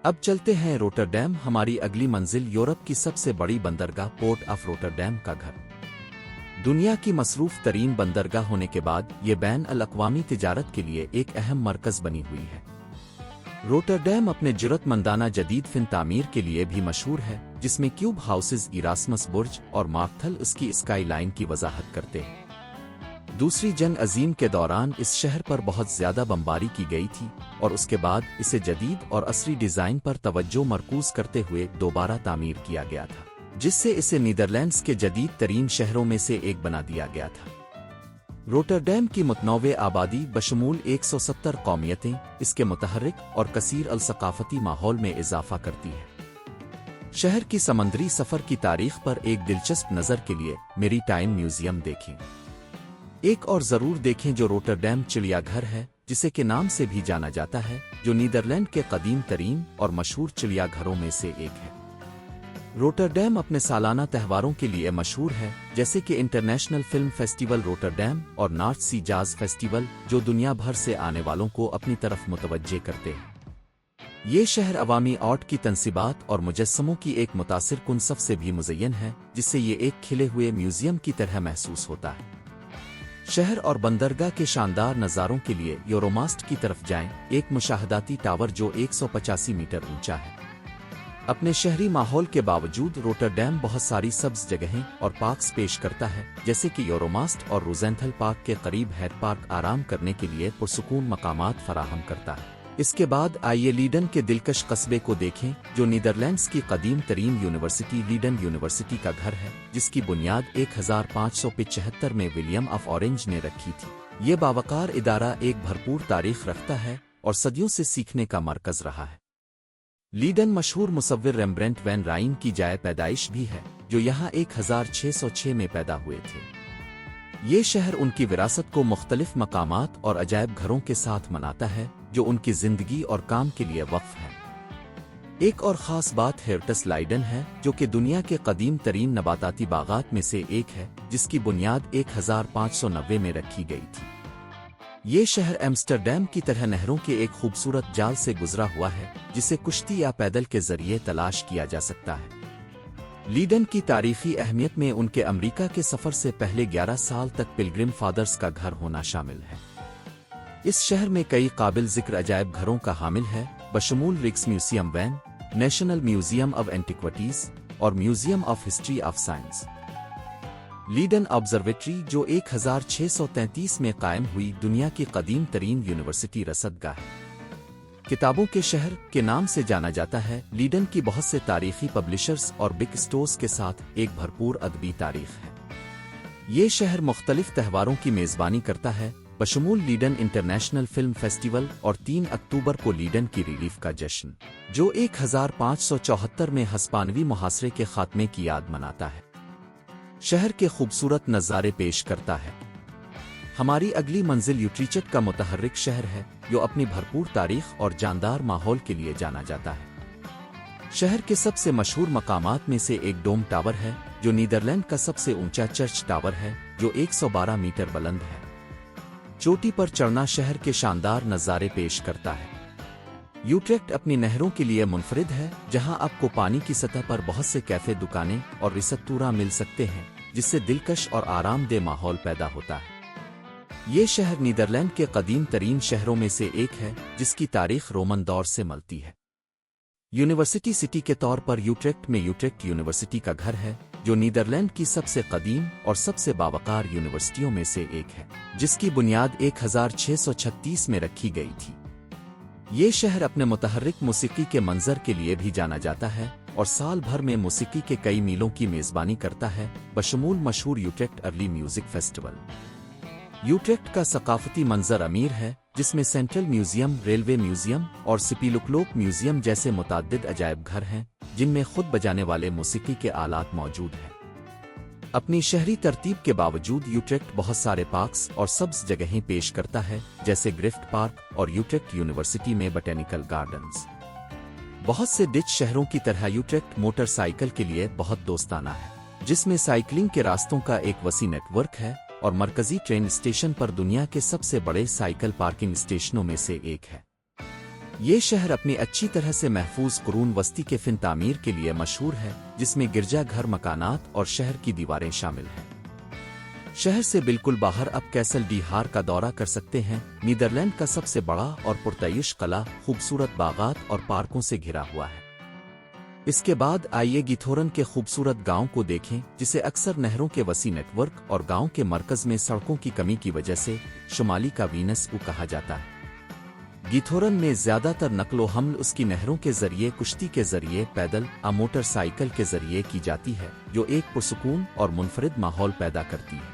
अब चलते हैं रोटरडैम। हमारी अगली मंजिल यूरोप की सबसे बड़ी बंदरगाह पोर्ट ऑफ रोटरडैम का घर। दुनिया की मसरूफ तरीन बंदरगाह होने के बाद ये बैन अल अक़वामी तिजारत के लिए एक अहम मरकज़ बनी हुई है। रोटरडैम अपने जुरतमंदाना जदीद फिन तामीर के लिए भी मशहूर है, जिसमें क्यूब हाउसेज, इरास्मस बुर्ज और मार्कथल इसकी स्काई लाइन की वजाहत करते हैं। दूसरी जंग अजीम के दौरान इस शहर पर बहुत ज्यादा बमबारी की गई थी और उसके बाद इसे जदीद और असरी डिजाइन पर तवज्जो मरकूज करते हुए दोबारा तामीर किया गया था, जिससे इसे नीदरलैंड्स के जदीद तरीन शहरों में से एक बना दिया गया था। रोटरडैम की मुतनव्वे आबादी बशमूल 170 कौमियतें इसके मुतहर्रिक और कसीर अल-सकाफती माहौल में इजाफा करती है। शहर की समंदरी सफर की तारीख पर एक दिलचस्प नज़र के लिए मेरीटाइम म्यूजियम देखें। एक और जरूर देखें जो रोटरडैम चिड़ियाघर है, जिसे के नाम से भी जाना जाता है, जो नीदरलैंड के कदीम तरीन और मशहूर चिड़ियाघरों में से एक है। रोटरडैम अपने सालाना त्योहारों के लिए मशहूर है, जैसे कि इंटरनेशनल फिल्म फेस्टिवल रोटरडैम और नॉर्थ सी जाज फेस्टिवल, जो दुनिया भर से आने वालों को अपनी तरफ मुतवज्जे करते हैं। ये शहर अवामी आर्ट की तनसीबात और मुजस्समों की एक मुतासिर कुन सफ से भी मुज़य्यन है, जिससे ये एक खिले हुए म्यूजियम की तरह महसूस होता है। शहर और बंदरगाह के शानदार नज़ारों के लिए यूरोमास्ट की तरफ जाएं, एक मुशाहदाती टावर जो 185 मीटर ऊंचा है। अपने शहरी माहौल के बावजूद रोटरडैम बहुत सारी सब्ज जगहें और पार्क्स पेश करता है, जैसे कि यूरोमास्ट और रोजेंथल पार्क के करीब हेड पार्क आराम करने के लिए पुरसुकून मकामात फराहम करता है। इसके बाद आइए लीडन के दिलकश कस्बे को देखें, जो नीदरलैंड्स की कदीम तरीन यूनिवर्सिटी लीडन यूनिवर्सिटी का घर है, जिसकी बुनियाद 1575 में विलियम ऑफ ऑरेंज ने रखी थी। ये बावकार इदारा एक भरपूर तारीख रखता है और सदियों से सीखने का मरकज रहा है। लीडन मशहूर मुसव्विर रेम्ब्रेंट वैन राइन की जाए पैदाइश भी है, जो यहाँ 1606 में पैदा हुए थे। ये शहर उनकी विरासत को मुख्तलिफ मकामात और अजायब घरों के साथ मनाता है, जो उनकी जिंदगी और काम के लिए वक्फ है। एक और ख़ास बात हेर्टस लाइडन है, जो कि दुनिया के कदीम तरीन नबाताती बागात में से एक है, जिसकी बुनियाद 1590 में रखी गई थी। ये शहर एम्स्टरडैम की तरह नहरों के एक खूबसूरत जाल से गुजरा हुआ है, जिसे कुश्ती या पैदल के जरिए तलाश किया जा सकता है। लीडन की तारीखी अहमियत में उनके अमेरिका के सफर से पहले 11 साल तक पिलग्रिम फादर्स का घर होना शामिल है। इस शहर में कई काबिल जिक्र अजायब घरों का हामिल है, बशमूल Rijks museum van, national museum of antiquities और museum of history of science. Leiden observatory, जो 1633 में कायम हुई दुनिया की कदीम तरीन यूनिवर्सिटी रसदगाह है, किताबों के शहर के नाम से जाना जाता है। लीडन की बहुत से तारीखी पब्लिशर्स और बिग स्टोर्स के साथ एक भरपूर अदबी तारीख है। ये शहर मुख्तलिफ त्योहारों की मेज़बानी करता है, बशमूल लीडन इंटरनेशनल फिल्म फेस्टिवल और 3 अक्टूबर को लीडन की रिलीफ का जश्न, जो 1574 में हस्पानवी मुहासरे के खात्मे की याद मनाता है। शहर के खूबसूरत नज़ारे पेश करता है। हमारी अगली मंजिल यूट्रीचट का मुतहर्रिक शहर है, जो अपनी भरपूर तारीख और जानदार माहौल के लिए जाना जाता है। शहर के सबसे मशहूर मकामात में से एक डोम टावर है, जो नीदरलैंड का सबसे ऊंचा चर्च टावर है, जो 112 मीटर बुलंद है। चोटी पर चढ़ना शहर के शानदार नज़ारे पेश करता है। यूट्रेक्ट अपनी नहरों के लिए मुनफरिद है, जहां आपको पानी की सतह पर बहुत से कैफे, दुकानें और रिसतूरा मिल सकते हैं, जिससे दिलकश और आरामदेह माहौल पैदा होता है। ये शहर नीदरलैंड के कदीम तरीन शहरों में से एक है, जिसकी तारीख रोमन दौर से मलती है। यूनिवर्सिटी सिटी के तौर पर यूट्रेक्ट में यूट्रेक्ट यूनिवर्सिटी का घर है, जो नीदरलैंड की सबसे कदीम और सबसे बावकार यूनिवर्सिटियों में से एक है, जिसकी बुनियाद 1636 में रखी गई थी। ये शहर अपने मुतहर्रिक मौसीकी के मंजर के लिए भी जाना जाता है और साल भर में मौसीकी के कई मीलों की मेज़बानी करता है, बशमूल मशहूर Utrecht early music festival. Utrecht का सकाफती मंजर अमीर है, जिसमें सेंट्रल म्यूजियम, रेलवे म्यूजियम और सिपीलुक्लोक म्यूजियम जैसे मुताद्दिद अजायब घर हैं, जिनमें खुद बजाने वाले मौसीकी के आलात मौजूद हैं। अपनी शहरी तरतीब के बावजूद यूट्रेक्ट बहुत सारे पार्क्स और सब्ज जगहें पेश करता है, जैसे ग्रिफ्ट पार्क और यूट्रेक्ट यूनिवर्सिटी में बोटेनिकल गार्डन्स। बहुत से डिच शहरों की तरह यूट्रेक्ट मोटरसाइकिल के लिए बहुत दोस्ताना है, जिसमें साइकिलिंग के रास्तों का एक वसी नेटवर्क है और मरकजी ट्रेन स्टेशन पर दुनिया के सबसे बड़े साइकिल पार्किंग स्टेशनों में से एक है। یہ شہر اپنی اچھی طرح سے محفوظ قرون وسطی کے فن تعمیر کے لیے مشہور ہے، جس میں گرجا گھر، مکانات اور شہر کی دیواریں شامل ہیں۔ شہر سے بالکل باہر آپ کیسل ڈی ہار کا دورہ کر سکتے ہیں، نیدرلینڈ کا سب سے بڑا اور پرتعیش قلعہ خوبصورت باغات اور پارکوں سے گھرا ہوا ہے۔ اس کے بعد آئیے گیتھورن کے خوبصورت گاؤں کو دیکھیں، جسے اکثر نہروں کے وسیع نیٹ ورک اور گاؤں کے مرکز میں سڑکوں کی کمی کی وجہ سے شمالی کا وینس کو کہا جاتا ہے۔ گیتھورن میں زیادہ تر نقل و حمل اس کی نہروں کے ذریعے، کشتی کے ذریعے، پیدل یا موٹر سائیکل کے ذریعے کی جاتی ہے، جو ایک پرسکون اور منفرد ماحول پیدا کرتی ہے۔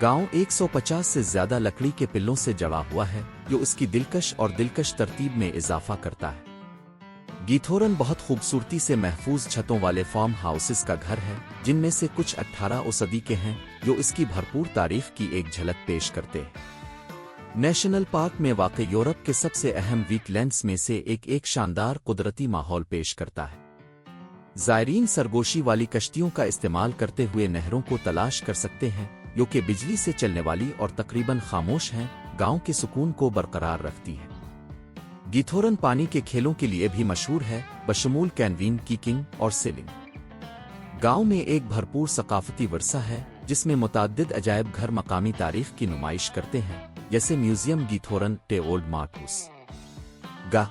گاؤں 150 سے زیادہ لکڑی کے پلوں سے جڑا ہوا ہے، جو اس کی دلکش ترتیب میں اضافہ کرتا ہے۔ گیتھورن بہت خوبصورتی سے محفوظ چھتوں والے فارم ہاؤسز کا گھر ہے، جن میں سے کچھ 18 صدی کے ہیں، جو اس کی بھرپور تاریخ کی ایک جھلک پیش کرتے ہیں۔ نیشنل پارک میں واقع یورپ کے سب سے اہم ویٹ لینڈز میں سے ایک شاندار قدرتی ماحول پیش کرتا ہے۔ زائرین سرگوشی والی کشتیوں کا استعمال کرتے ہوئے نہروں کو تلاش کر سکتے ہیں، جو کہ بجلی سے چلنے والی اور تقریباً خاموش ہیں، گاؤں کے سکون کو برقرار رکھتی ہے۔ گیتھورن پانی کے کھیلوں کے لیے بھی مشہور ہے، بشمول کینوین، کیکنگ اور سیلنگ۔ گاؤں میں ایک بھرپور ثقافتی ورثہ ہے، جس میں متعدد عجائب گھر مقامی تاریخ کی نمائش کرتے ہیں، جیسے میوزیم گیتھورن ٹے اولڈ مارکوس گا۔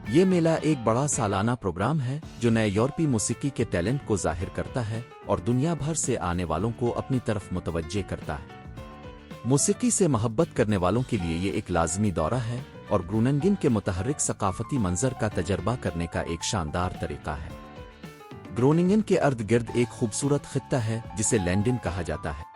یہ میلہ ایک بڑا سالانہ پروگرام ہے، جو نئے یورپی موسیقی کے ٹیلنٹ کو ظاہر کرتا ہے اور دنیا بھر سے آنے والوں کو اپنی طرف متوجہ کرتا ہے۔ موسیقی سے محبت کرنے والوں کے لیے یہ ایک لازمی دورہ ہے اور گروننگن کے متحرک ثقافتی منظر کا تجربہ کرنے کا ایک شاندار طریقہ ہے۔ گروننگن کے ارد گرد ایک خوبصورت خطہ ہے جسے لینڈن کہا جاتا ہے۔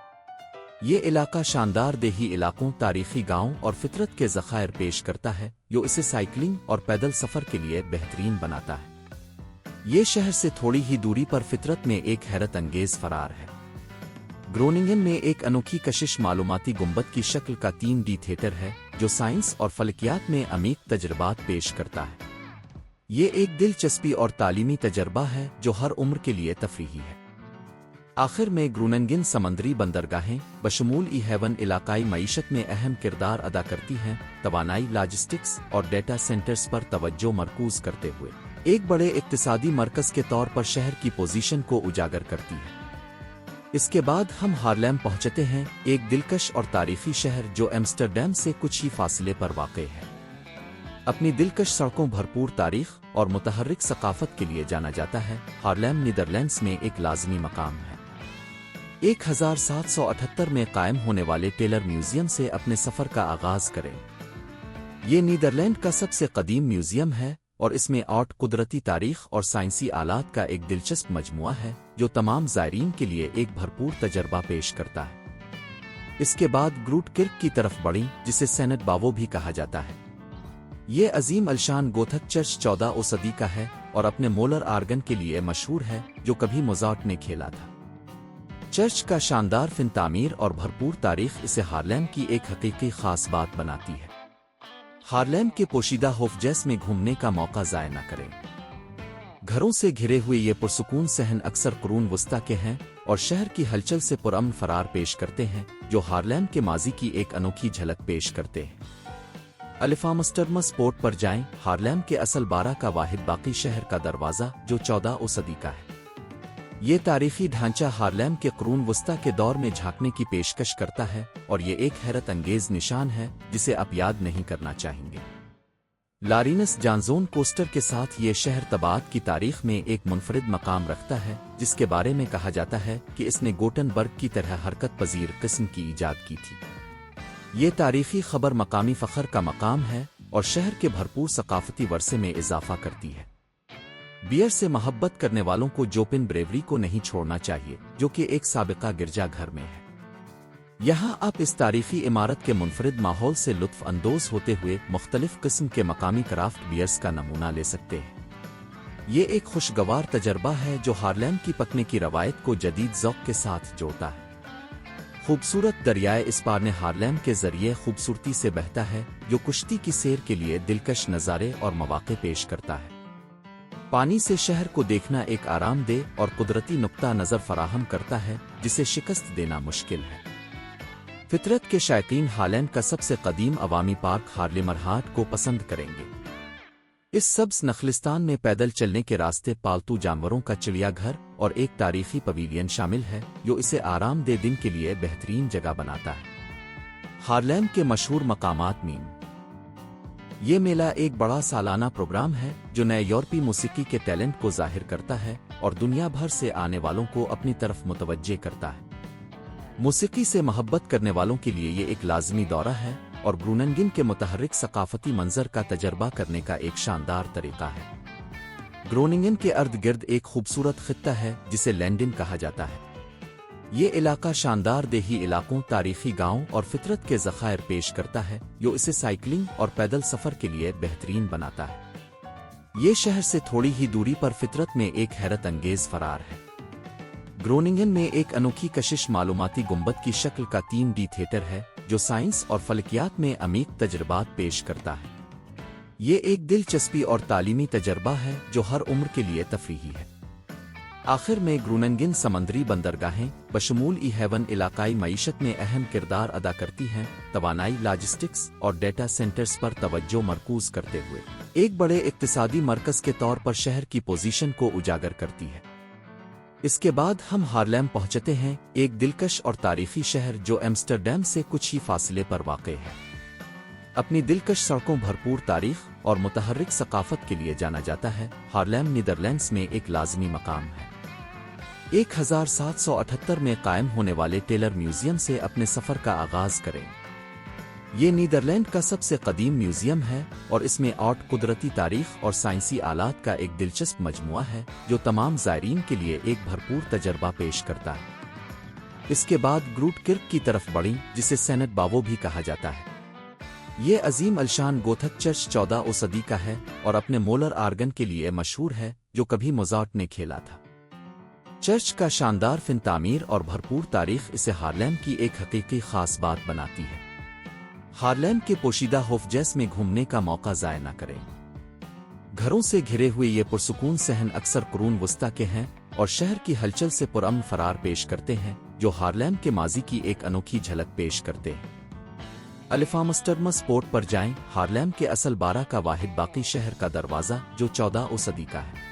یہ علاقہ شاندار دیہی علاقوں، تاریخی گاؤں اور فطرت کے ذخائر پیش کرتا ہے، جو اسے سائیکلنگ اور پیدل سفر کے لیے بہترین بناتا ہے۔ یہ شہر سے تھوڑی ہی دوری پر فطرت میں ایک حیرت انگیز فرار ہے۔ گروننگن میں ایک انوکھی کشش معلوماتی گنبد کی شکل کا 3D تھیٹر ہے، جو سائنس اور فلکیات میں عمیق تجربات پیش کرتا ہے۔ یہ ایک دلچسپی اور تعلیمی تجربہ ہے جو ہر عمر کے لیے تفریحی ہے۔ آخر میں گروننگن سمندری بندرگاہیں بشمول ای ہیون علاقائی معیشت میں اہم کردار ادا کرتی ہیں، توانائی، لاجسٹکس اور ڈیٹا سینٹرز پر توجہ مرکوز کرتے ہوئے ایک بڑے اقتصادی مرکز کے طور پر شہر کی پوزیشن کو اجاگر کرتی ہے۔ اس کے بعد ہم ہارلیم پہنچتے ہیں، ایک دلکش اور تاریخی شہر جو ایمسٹرڈیم سے کچھ ہی فاصلے پر واقع ہے۔ اپنی دلکش سڑکوں، بھرپور تاریخ اور متحرک ثقافت کے لیے جانا جاتا ہے، ہارلیم نیدرلینڈز میں ایک لازمی مقام ہے۔ 1778 میں قائم ہونے والے ٹیلر میوزیم سے اپنے سفر کا آغاز کریں۔ یہ نیدرلینڈ کا سب سے قدیم میوزیم ہے اور اس میں آرٹ، قدرتی تاریخ اور سائنسی آلات کا ایک دلچسپ مجموعہ ہے، جو تمام زائرین کے لیے ایک بھرپور تجربہ پیش کرتا ہے۔ اس کے بعد گروٹ کرک کی طرف بڑھیں، جسے سینٹ باوو بھی کہا جاتا ہے۔ یہ عظیم الشان گوتھک چرچ 14 صدی کا ہے اور اپنے مولر آرگن کے لیے مشہور ہے، جو کبھی موزارٹ نے کھیلا تھا۔ چرچ کا شاندار فن تعمیر اور بھرپور تاریخ اسے ہارلیم کی ایک حقیقی خاص بات بناتی ہے۔ ہارلیم کے پوشیدہ ہوفجیس میں گھومنے کا موقع ضائع نہ کریں۔ گھروں سے گھرے ہوئے یہ پرسکون صحن اکثر قرون وسطیٰ کے ہیں اور شہر کی ہلچل سے پرامن فرار پیش کرتے ہیں، جو ہارلیم کے ماضی کی ایک انوکھی جھلک پیش کرتے ہیں۔ الفامسٹرمس پورٹ پر جائیں، ہارلیم کے اصل بارہ کا واحد باقی شہر کا دروازہ، جو 14 صدی کا ہے۔ یہ تاریخی ڈھانچہ ہارلیم کے قرون وسطیٰ کے دور میں جھانکنے کی پیشکش کرتا ہے اور یہ ایک حیرت انگیز نشان ہے جسے آپ یاد نہیں کرنا چاہیں گے۔ لارینس جانزون کوسٹر کے ساتھ یہ شہر طباعت کی تاریخ میں ایک منفرد مقام رکھتا ہے، جس کے بارے میں کہا جاتا ہے کہ اس نے گوٹنبرگ کی طرح حرکت پذیر قسم کی ایجاد کی تھی۔ یہ تاریخی خبر مقامی فخر کا مقام ہے اور شہر کے بھرپور ثقافتی ورثے میں اضافہ کرتی ہے۔ بیئر سے محبت کرنے والوں کو جوپن بریوری کو نہیں چھوڑنا چاہیے، جو کہ ایک سابقہ گرجا گھر میں ہے۔ یہاں آپ اس تاریخی عمارت کے منفرد ماحول سے لطف اندوز ہوتے ہوئے مختلف قسم کے مقامی کرافٹ بیئرز کا نمونہ لے سکتے ہیں۔ یہ ایک خوشگوار تجربہ ہے جو ہارلیم کی پکنے کی روایت کو جدید ذوق کے ساتھ جوڑتا ہے۔ خوبصورت دریائے اسپارنے ہارلیم کے ذریعے خوبصورتی سے بہتا ہے، جو کشتی کی سیر کے لیے دلکش نظارے اور مواقع پیش کرتا ہے۔ پانی سے شہر کو دیکھنا ایک آرام دہ اور قدرتی نقطہ نظر فراہم کرتا ہے، جسے شکست دینا مشکل ہے۔ फितरत के शायकीन हालैंड का सबसे कदीम अवामी पार्क हार्लेमरहाट को पसंद करेंगे। इस सब्ज नखलिस्तान में पैदल चलने के रास्ते, पालतू जानवरों का चिड़ियाघर और एक तारीखी पवेलियन शामिल है जो इसे आरामदेह दिन के लिए बेहतरीन जगह बनाता है। हार्लेम के मशहूर मकामात मीम। ये मेला एक बड़ा सालाना प्रोग्राम है जो नए यूरोपीय मौसीकी के टैलेंट को जाहिर करता है और दुनिया भर से आने वालों को अपनी तरफ मुतवज्जे करता है। मौसीकी से मोहब्बत करने वालों के लिए ये एक लाजमी दौरा है और ग्रोनिंगन के मुतहर्रिक सकाफती मंजर का तजर्बा करने का एक शानदार तरीका है। ग्रोनिंगन के अर्द गिर्द एक खूबसूरत खित्ता है जिसे लैंडिन कहा जाता है। ये इलाका शानदार देही इलाकों, तारीखी गांवों और फितरत के ज़खायर पेश करता है जो इसे साइकिलिंग और पैदल सफ़र के लिए बेहतरीन बनाता है। ये शहर से थोड़ी ही दूरी पर फितरत में एक हैरत अंगेज फरार है। ग्रोनिंगन में एक अनोखी कशिश मालूमाती गुंबद की शक्ल का 3D थिएटर है जो साइंस और फलकियात में अमीक तजर्बात पेश करता है। ये एक दिलचस्पी और तालीमी तजर्बा है जो हर उम्र के लिए तफरीही है। आखिर में ग्रोनिंगन समंदरी बंदरगाहें बशमूल ई-हेवन इलाकाई मईशत में अहम किरदार अदा करती हैं, तवानाई, लॉजिस्टिक्स और डेटा सेंटर्स पर तवज्जो मरकूज करते हुए एक बड़े इक्तिसादी मरकज के तौर पर शहर की पोजीशन को उजागर करती है। इसके बाद हम हार्लेम पहुंचते हैं, एक दिलकश और तारीखी शहर जो एम्स्टरडैम से कुछ ही फासले पर वाक़ है। अपनी दिलकश सड़कों, भरपूर तारीख और मुतहर्रिक सकाफत के लिए जाना जाता है। हार्लेम नीदरलैंड्स में एक लाजमी मकाम है। 1778 में कायम होने वाले टेलर म्यूजियम से अपने सफ़र का आगाज़ करें। ये नीदरलैंड का सबसे कदीम म्यूजियम है और इसमें आर्ट, कुदरती तारीख और साइंसी आलात का एक दिलचस्प मजमुआ है जो तमाम ज़ायरीन के लिए एक भरपूर तजर्बा पेश करता है। इसके बाद ग्रूट किर्क की तरफ बढ़ी जिसे सेनेट बावो भी कहा जाता है। ये अजीम अलशान गोथक चर्च 14वीं सदी का है और अपने मोलर आर्गन के लिए मशहूर है जो कभी मोजार्ट ने खेला था। चर्च का शानदार फिन तामीर और भरपूर तारीख इसे हार्लेम की एक हकीकी खास बात बनाती है। हार्लेम के पोशीदा होफजैस में घूमने का मौका ज़ाया न करें। घरों से घिरे हुए ये पुरसुकून सहन अक्सर कुरून वस्ता के हैं और शहर की हलचल से पुरअमन फरार पेश करते हैं जो हार्लेम के माजी की एक अनोखी झलक पेश करते हैं। अल्फामस्टर्मस पोर्ट पर जाएं, हार्लेम के असल बारह का वाहिद बाकी शहर का दरवाज़ा जो 14वीं सदी का है।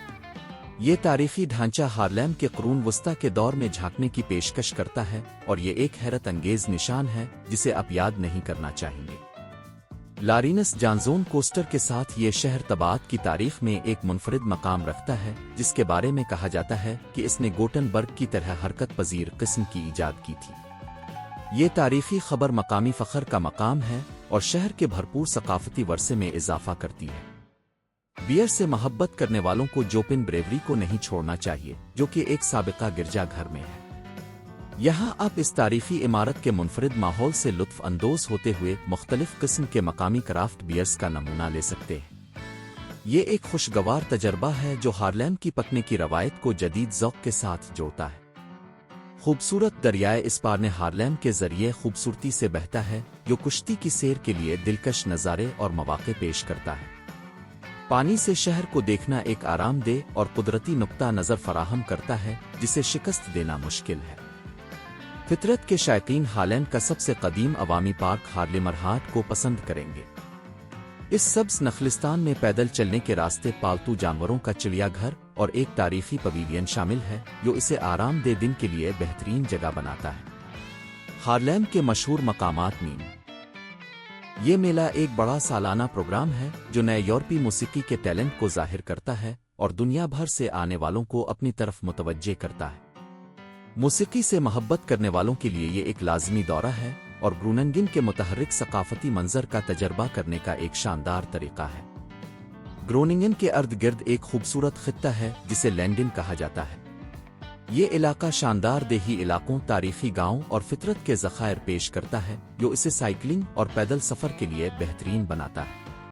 ये तारीखी ढांचा हार्लेम के कुरून वस्ता के दौर में झांकने की पेशकश करता है और ये एक हैरत अंगेज निशान है जिसे आप याद नहीं करना चाहेंगे। लारिनस जानजोन कोस्टर के साथ ये शहर तबात की तारीख में एक मुनफरिद मकाम रखता है जिसके बारे में कहा जाता है कि इसने गोटनबर्ग की तरह हरकत पजीर किस्म की ईजाद की थी। ये तारीखी खबर मकामी फ़ख्र का मकाम है और शहर के भरपूर सकाफती वर्से में इजाफा करती है। बियर से मोहब्बत करने वालों को जोपिन ब्रेवरी को नहीं छोड़ना चाहिए जो कि एक साबिका गिरजाघर में है। यहाँ आप इस तारीखी इमारत के मुनफरिद माहौल से लुत्फ अंदोज होते हुए मुख्तलिफ किस्म के मकामी क्राफ्ट बियर्स का नमूना ले सकते हैं। ये एक खुशगवार तजर्बा है जो हार्लेम की पकने की रवायत को जदीद ज़ौक़ के साथ जोड़ता है। खूबसूरत दरियाए इस्पारने हार्लेम के जरिए खूबसूरती से बहता है जो कुश्ती की सैर के लिए दिलकश नज़ारे और मौक़े पेश करता है। पानी से शहर को देखना एक आरामदेह और कुदरती नुक्ता नज़र फराहम करता है जिसे शिकस्त देना मुश्किल है। फितरत के शायकीन हार्लेम का सबसे कदीम अवामी पार्क हार्लेमरहाट को पसंद करेंगे। इस सब्ज नखलिस्तान में पैदल चलने के रास्ते, पालतू जानवरों का चिड़ियाघर और एक तारीखी पवेलियन शामिल है जो इसे आरामदेह दिन के लिए बेहतरीन जगह बनाता है। हार्लेम के मशहूर मकामात मीम। ये मेला एक बड़ा सालाना प्रोग्राम है जो नए यूरोपीय मौसीकी के टैलेंट को जाहिर करता है और दुनिया भर से आने वालों को अपनी तरफ मुतवज्जे करता है। मौसीकी से मोहब्बत करने वालों के लिए ये एक लाजमी दौरा है और ग्रोनिंगन के मुतहर्रिक सकाफती मंजर का तजर्बा करने का एक शानदार तरीका है। ग्रोनिंगन के अर्द गिर्द एक खूबसूरत खित्ता है जिसे लैंडिन कहा जाता है। ये इलाका शानदार देही इलाकों, तारीखी गांवों और फितरत के ज़खायर पेश करता है जो इसे साइकिलिंग और पैदल सफ़र के लिए बेहतरीन बनाता है।